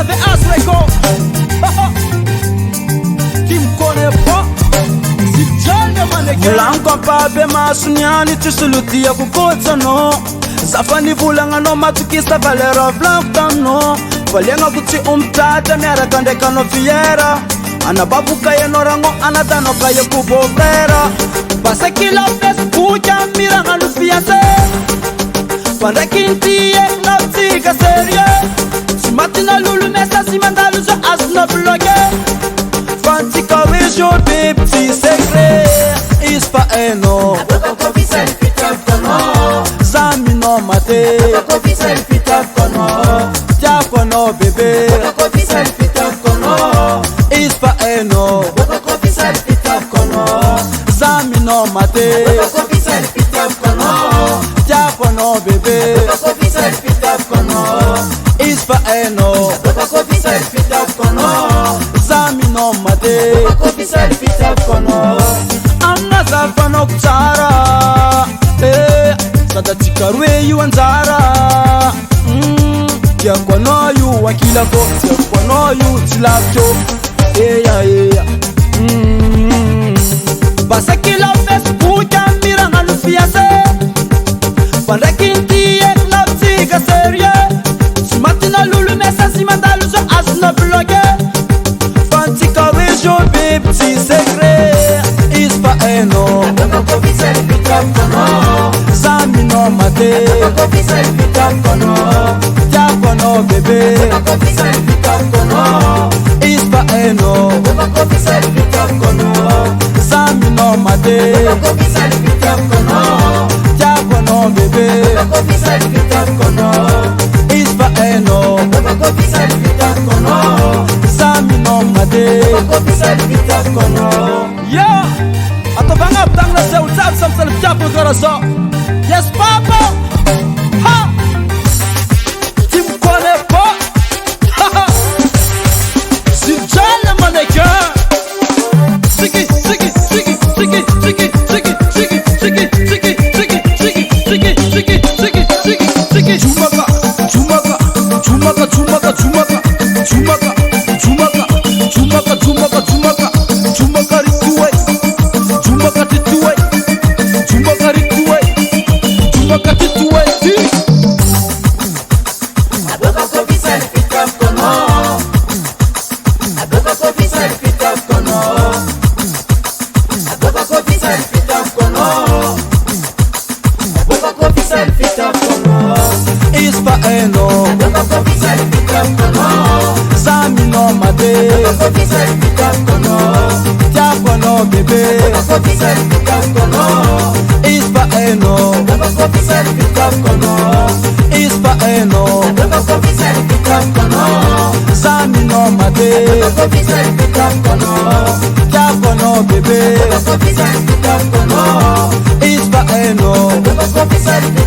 avec Asreko. Qui me connaît pas? Si John de mannequin. Mulango pa be masunyani tusuluti ya kukotono. Zafani vulanga no matukisa valera vlantano. Valenga kuti umtata mera kande kano fiera. Anababuka ye norango anadano kaye kubobera. Pasa kila vez puja mira ngalufiase. Panda kinti ye naptiga serie. Si matina lulu mesa si mandaluzo asno bloge. Fantika wish baby si secret. Is pa eno. Aboko kofi selfie top kono. Zami no mate. Aboko kofi selfie top kono. Tia kono bebe. Aboko kofi selfie top kono. Is pa eno. Aboko kofi selfie top kono. Zami no mate. Aboko kofi selfie top kono. Tia kono bebe. Aboko kofi selfie top kono. Is pa eno. Aboko kofi selfie top kono. Zami no mate. Aboko kofi selfie top kono. Amna zafano kutsara. Sada tikarwe yu anzara. Tia kono yu wakila ko. Tia kono yu tilapcho. Yeah. Basa kila vez puja mira ngalufiase. Panda kinti ye naptiga serie. Simatina lulu mesa simandaluzo asno bloge. Fantika wijo baby si secret. Is pa eno. Aboko kofi selfie top kono. Zami no mate. Aboko kofi selfie top kono. Tia kono bebe. Aboko kofi selfie top kono. Is pa eno. Aboko kofi selfie top kono. Zami no mate. Aboko kofi selfie top kono. Tia kono bebe. Aboko kofi selfie top kono. Is pa eno. Aboko kofi selfie top kono. Zami no mate. Aboko kofi selfie top kono. Yeah, atabanga btanga se utsab sam sal pjapo karaso. Yes papa. Ha. Tim connaît pas. Ha. Si John mannequin. Siki. Aboko kofi selfie top kono. Aboko kofi selfie top kono. Aboko kofi selfie top kono. Aboko kofi selfie top kono. Is pa eno. Aboko kofi selfie top kono. Zami no mate. Aboko kofi selfie top kono. Tia kono bebe. Aboko kofi selfie top kono. Is pa eno. Aboko kofi selfie top kono. Is pa eno. Aboko kofi selfie top kono. Zami no mate. Aboko kofi selfie top kono. Tia kono bebe. Aboko kofi selfie top kono. Is pa eno. Aboko kofi selfie